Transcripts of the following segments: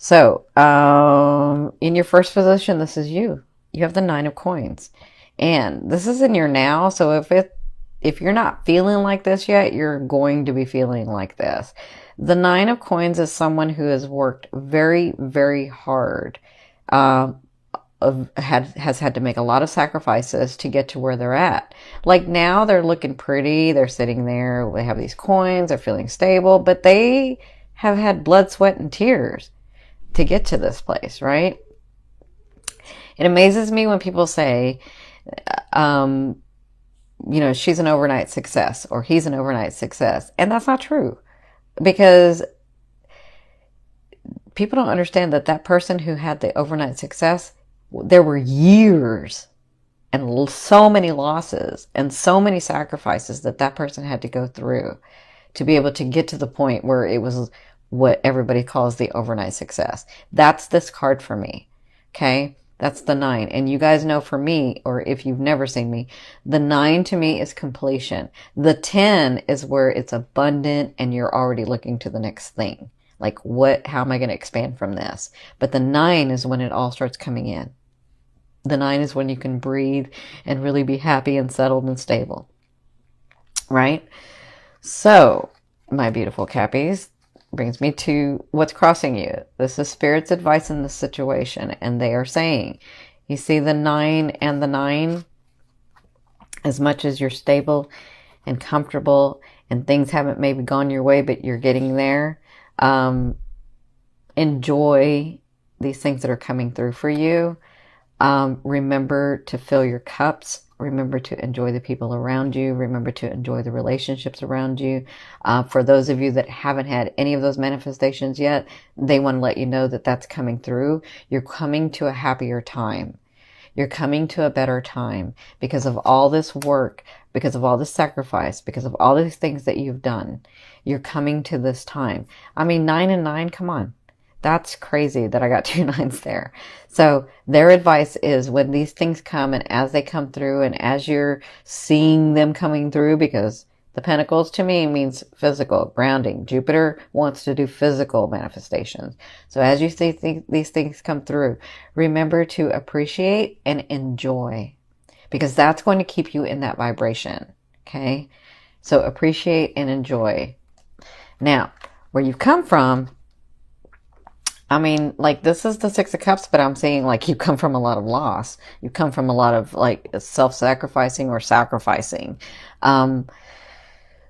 So, in your first position, this is you. You have the Nine of Coins. And this is in your now. So if you're not feeling like this yet, you're going to be feeling like this. The Nine of Coins is someone who has worked very, very hard. Um, has had to make a lot of sacrifices to get to where they're at. Like now they're looking pretty, they're sitting there, they have these coins, they're feeling stable, but they have had blood, sweat, and tears to get to this place, right? It amazes me when people say, um, she's an overnight success or he's an overnight success. And that's not true because people don't understand that that person who had the overnight success, there were years and so many losses and so many sacrifices that that person had to go through to be able to get to the point where it was what everybody calls the overnight success. That's this card for me. Okay. That's the 9. And you guys know for me, or if you've never seen me, the 9 to me is completion. The 10 is where it's abundant and you're already looking to the next thing. Like how am I going to expand from this? But the 9 is when it all starts coming in. The 9 is when you can breathe and really be happy and settled and stable. Right? So, my beautiful Cappies, brings me to what's crossing you. This is Spirit's advice in this situation. And they are saying, you see the 9 and the 9, as much as you're stable and comfortable and things haven't maybe gone your way, but you're getting there. Enjoy these things that are coming through for you. Remember to fill your cups. Remember to enjoy the people around you. Remember to enjoy the relationships around you. For those of you that haven't had any of those manifestations yet, they want to let you know that that's coming through. You're coming to a happier time. You're coming to a better time because of all this work, because of all this sacrifice, because of all these things that you've done. You're coming to this time. I mean, 9 and 9, come on. That's crazy that I got 2 9s there. So their advice is when these things come and as they come through and as you're seeing them coming through, because the Pentacles to me means physical, grounding. Jupiter wants to do physical manifestations. So as you see these things come through, remember to appreciate and enjoy because that's going to keep you in that vibration. Okay. So appreciate and enjoy. Now, where you've come from, I mean, like this is the 6 of Cups, but I'm saying like you come from a lot of loss. You come from a lot of like self-sacrificing or sacrificing.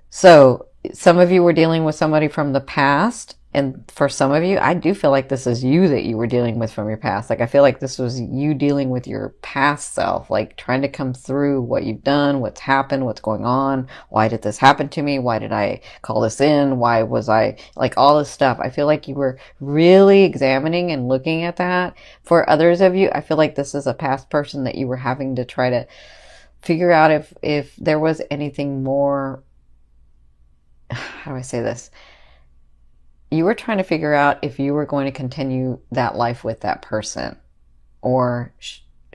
So some of you were dealing with somebody from the past. And for some of you, I do feel like this is you that you were dealing with from your past. Like I feel like this was you dealing with your past self, like trying to come through what you've done, what's happened, what's going on. Why did this happen to me? Why did I call this in? Why was I like all this stuff? I feel like you were really examining and looking at that. For others of you, I feel like this is a past person that you were having to try to figure out if there was anything more. How do I say this? You were trying to figure out if you were going to continue that life with that person or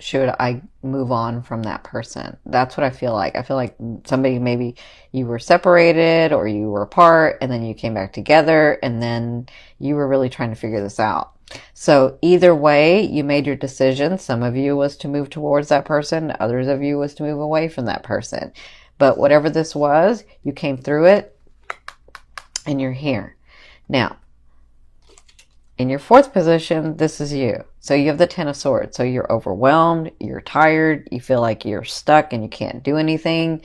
should I move on from that person? That's what I feel like. I feel like somebody, maybe you were separated or you were apart and then you came back together and then you were really trying to figure this out. So either way, you made your decision. Some of you was to move towards that person. Others of you was to move away from that person. But whatever this was, you came through it and you're here. Now, in your 4th position, this is you. So you have the 10 of Swords. So you're overwhelmed, you're tired, you feel like you're stuck and you can't do anything.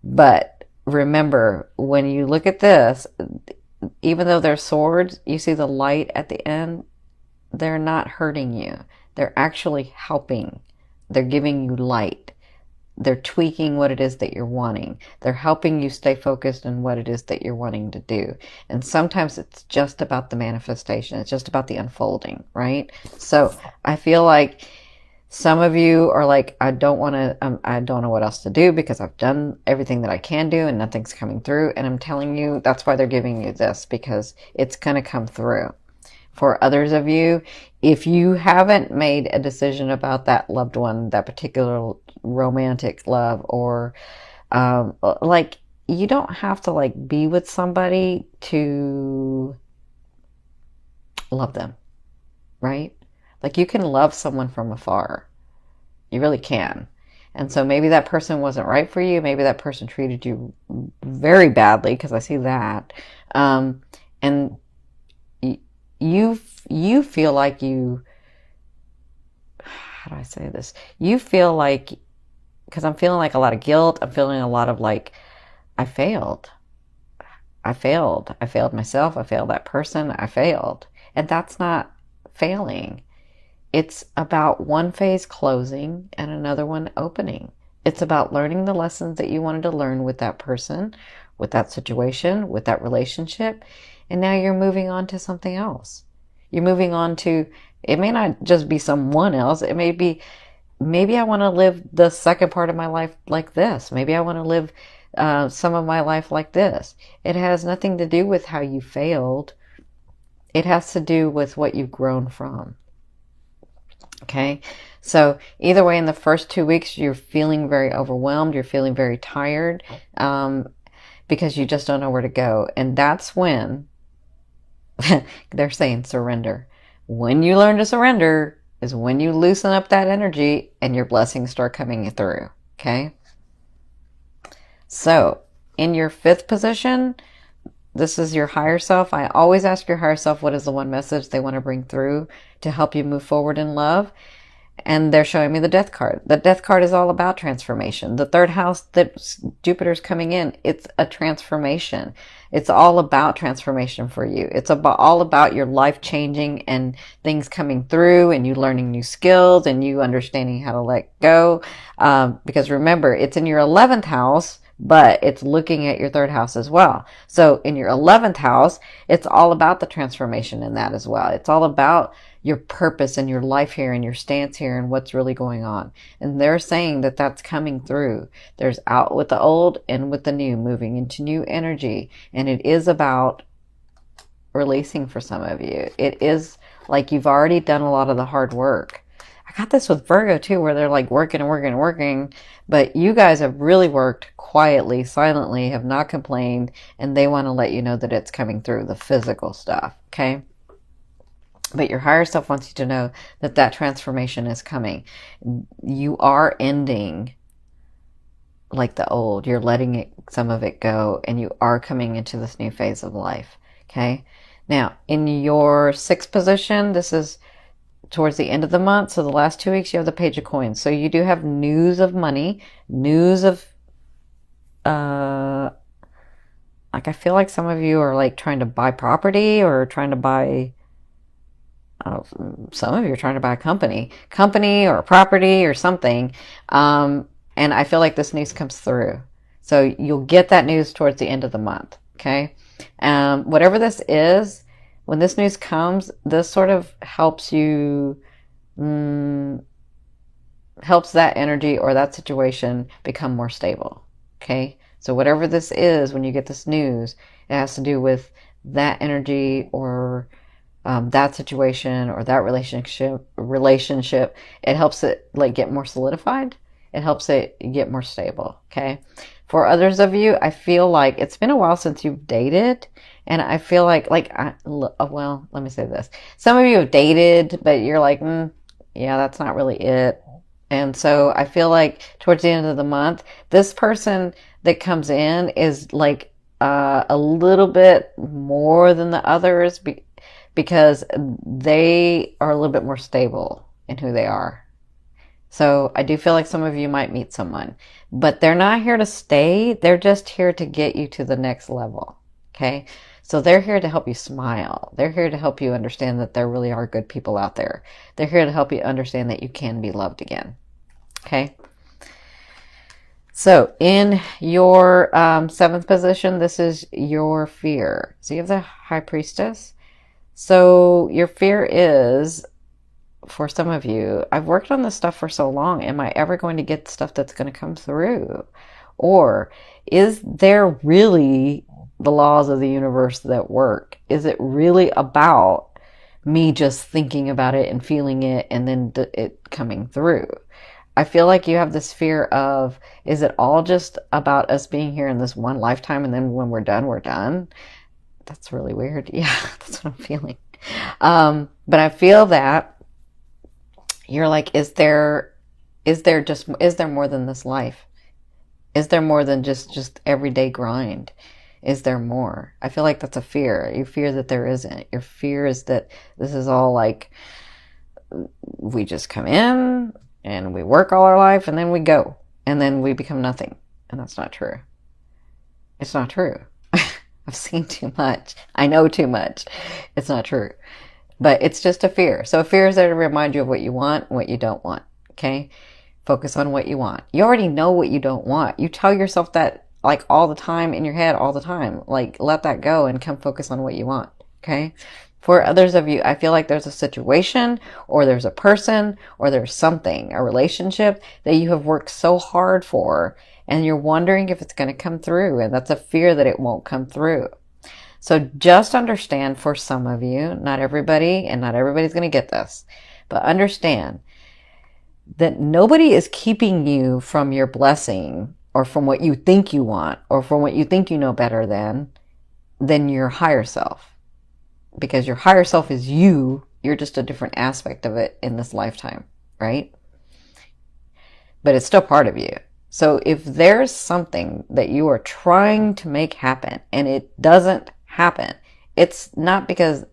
But remember, when you look at this, even though they're swords, you see the light at the end, they're not hurting you. They're actually helping. They're giving you light. They're tweaking what it is that you're wanting. They're helping you stay focused on what it is that you're wanting to do. And sometimes it's just about the manifestation. It's just about the unfolding, right? So I feel like some of you are like, I don't know what else to do because I've done everything that I can do and nothing's coming through. And I'm telling you, that's why they're giving you this because it's going to come through. For others of you, if you haven't made a decision about that loved one, that particular romantic love, or like you don't have to like be with somebody to love them. right? Like you can love someone from afar. You really can. And so maybe that person wasn't right for you. Maybe that person treated you very badly, because I see that. And you you feel like you, how do I say this? You feel like, because I'm feeling like a lot of guilt. I'm feeling a lot of like, I failed. I failed. I failed myself. I failed that person. I failed. And that's not failing. It's about one phase closing and another one opening. It's about learning the lessons that you wanted to learn with that person, with that situation, with that relationship. And now you're moving on to something else. You're moving on to, it may not just be someone else. It may be, maybe I want to live the second part of my life like this. Maybe I want to live some of my life like this. It has nothing to do with how you failed. It has to do with what you've grown from. Okay, so either way, in the first 2 weeks, you're feeling very overwhelmed. You're feeling very tired because you just don't know where to go. And that's when they're saying surrender. When you learn to surrender is when you loosen up that energy and your blessings start coming through. Okay, so in your 5th position, this is your higher self. I always ask your higher self what is the one message they want to bring through to help you move forward in love. And they're showing me the death card. The death card is all about transformation. The 3rd house that Jupiter's coming in, it's a transformation. It's all about transformation for you. It's all about your life changing and things coming through and you learning new skills and you understanding how to let go. Because remember, it's in your 11th house, but it's looking at your 3rd house as well. So in your 11th house, it's all about the transformation in that as well. It's all about your purpose and your life here and your stance here and what's really going on. And they're saying that that's coming through. There's out with the old and with the new, moving into new energy. And it is about releasing for some of you. It is like you've already done a lot of the hard work. I got this with Virgo too, where they're like working and working and working, but you guys have really worked quietly, silently, have not complained, and they want to let you know that it's coming through, the physical stuff, okay? But your higher self wants you to know that that transformation is coming. You are ending like the old. You're letting it, some of it go, and you are coming into this new phase of life, okay? Now, in your 6th position, this is towards the end of the month. So the last 2 weeks, you have the Page of Coins. So you do have news of money, news of, like I feel like some of you are like trying to buy property or trying to buy, some of you are trying to buy a company or a property or something. And I feel like this news comes through. So you'll get that news towards the end of the month. Okay. Whatever this is, when this news comes, this sort of helps you, helps that energy or that situation become more stable. Okay. So whatever this is, when you get this news, it has to do with that energy or that situation or that relationship. It helps it like get more solidified. It helps it get more stable. Okay. For others of you, I feel like it's been a while since you've dated, and I feel like well, let me say this. Some of you have dated, but you're like, yeah, that's not really it. And so I feel like towards the end of the month, this person that comes in is like a little bit more than the others because they are a little bit more stable in who they are. So I do feel like some of you might meet someone, but they're not here to stay. They're just here to get you to the next level. Okay. So they're here to help you smile. They're here to help you understand that there really are good people out there. They're here to help you understand that you can be loved again. Okay. So in your 7th position, this is your fear. So you have the High Priestess. So your fear is, for some of you, I've worked on this stuff for so long. Am I ever going to get stuff that's going to come through? Or is there really the laws of the universe that work? Is it really about me just thinking about it and feeling it and then it coming through? I feel like you have this fear of, is it all just about us being here in this one lifetime and then when we're done, we're done? That's really weird. Yeah, that's what I'm feeling. But I feel that you're like, is there more than this life? Is there more than just everyday grind? Is there more? I feel like that's a fear. You fear that there isn't. Your fear is that this is all like, we just come in and we work all our life and then we go and then we become nothing. And that's not true. It's not true. I've seen too much. I know too much. It's not true. But it's just a fear. So a fear is there to remind you of what you want and what you don't want. Okay? Focus on what you want. You already know what you don't want. You tell yourself that like all the time in your head, all the time. Like, let that go and come focus on what you want. Okay? For others of you, I feel like there's a situation or there's a person or there's something, a relationship that you have worked so hard for and you're wondering if it's going to come through. And that's a fear that it won't come through. So just understand, for some of you, not everybody, and not everybody's going to get this, but understand that nobody is keeping you from your blessing or from what you think you want or from what you think you know better than your higher self. Because your higher self is you. You're just a different aspect of it in this lifetime, right? But it's still part of you. So if there's something that you are trying to make happen and it doesn't happen, it's not because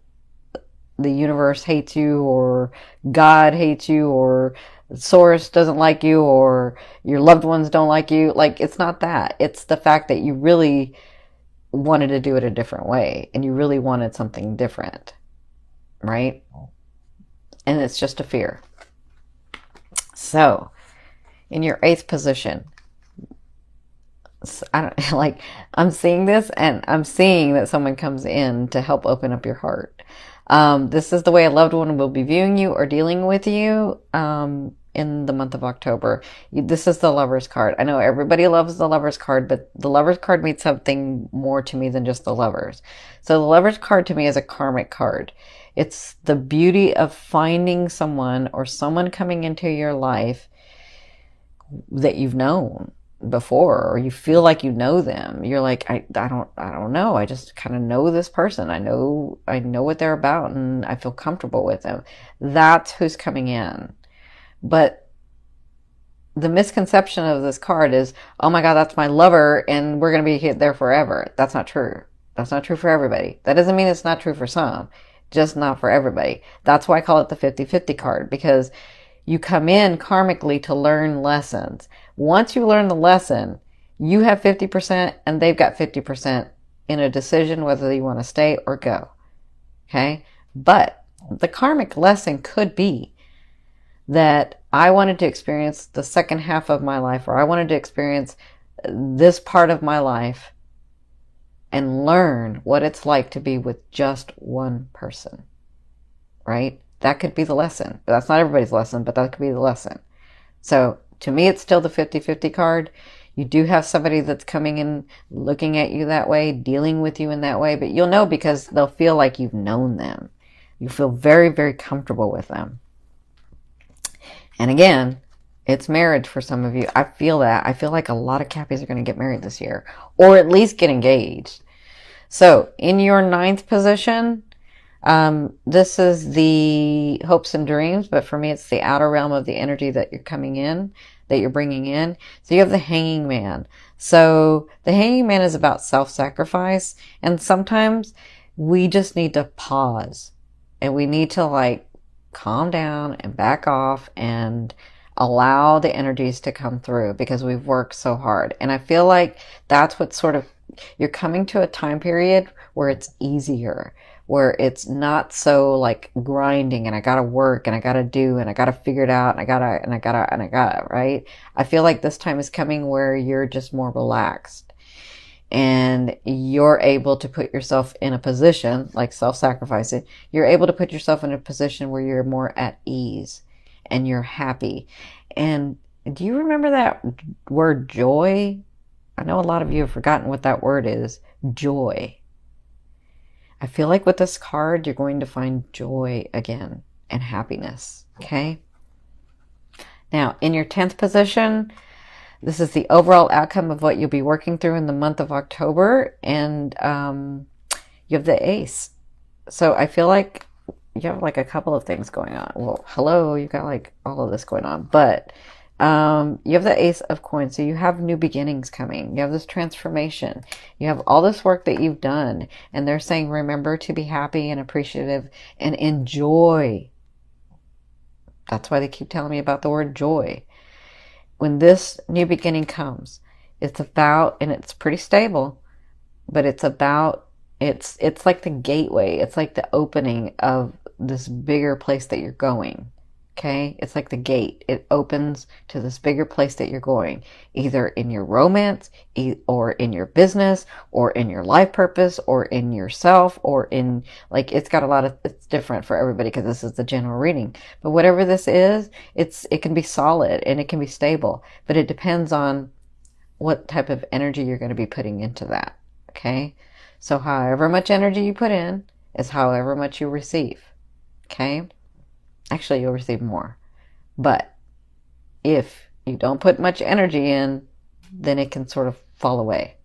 the universe hates you or God hates you or Source doesn't like you or your loved ones don't like you. Like, it's not that. It's the fact that you really wanted to do it a different way and you really wanted something different, right? And it's just a fear. So in your 8th position, I don't like, I'm seeing this and I'm seeing that someone comes in to help open up your heart. This is the way a loved one will be viewing you or dealing with you in the month of October. This is the Lover's card. I know everybody loves the Lover's card, but the Lover's card means something more to me than just the Lovers. So the Lover's card to me is a karmic card. It's the beauty of finding someone or someone coming into your life that you've known before, or you feel like you know them. You're like, I don't know. I just kind of know this person. I know what they're about and I feel comfortable with them. That's who's coming in. But the misconception of this card is, oh my God, that's my lover and we're going to be there forever. That's not true. That's not true for everybody. That doesn't mean it's not true for some, just not for everybody. That's why I call it the 50-50 card, because you come in karmically to learn lessons. Once you learn the lesson, you have 50% and they've got 50% in a decision whether you want to stay or go. Okay? But the karmic lesson could be that I wanted to experience the second half of my life, or I wanted to experience this part of my life and learn what it's like to be with just one person. Right? That could be the lesson. But that's not everybody's lesson, but that could be the lesson. So to me, it's still the 50-50 card. You do have somebody that's coming in, looking at you that way, dealing with you in that way, but you'll know because they'll feel like you've known them. You feel very, very comfortable with them. And again, it's marriage for some of you. I feel that. I feel like a lot of Cappies are going to get married this year, or at least get engaged. So in your 9th position, this is the hopes and dreams, but for me, it's the outer realm of the energy that you're coming in, that you're bringing in. So you have the Hanging Man. So the Hanging Man is about self-sacrifice. And sometimes we just need to pause and we need to like calm down and back off and allow the energies to come through because we've worked so hard. And I feel like that's what sort of, you're coming to a time period where it's easier, where it's not so like grinding and I gotta work and I gotta do and I gotta figure it out and I gotta, right? I feel like this time is coming where you're just more relaxed and you're able to put yourself in a position, like self-sacrificing, you're able to put yourself in a position where you're more at ease and you're happy. And do you remember that word joy? I know a lot of you have forgotten what that word is. Joy. I feel like with this card, you're going to find joy again and happiness. Okay. Now, in your 10th position, this is the overall outcome of what you'll be working through in the month of October. And you have the Ace. So I feel like you have like a couple of things going on. Well, hello, you got like all of this going on, but you have the Ace of Coins, so you have new beginnings coming. You have this transformation. You have all this work that you've done, and they're saying, remember to be happy and appreciative and enjoy. That's why they keep telling me about the word joy. When this new beginning comes, it's about, and it's pretty stable, but it's about, it's like the gateway. It's like the opening of this bigger place that you're going. Okay? It's like the gate. It opens to this bigger place that you're going, either in your romance, or in your business, or in your life purpose, or in yourself, or in, like, it's got a lot of, it's different for everybody because this is the general reading. But whatever this is, it can be solid and it can be stable, but it depends on what type of energy you're going to be putting into that. Okay? So however much energy you put in is however much you receive. Okay? Actually, you'll receive more. But if you don't put much energy in, then it can sort of fall away.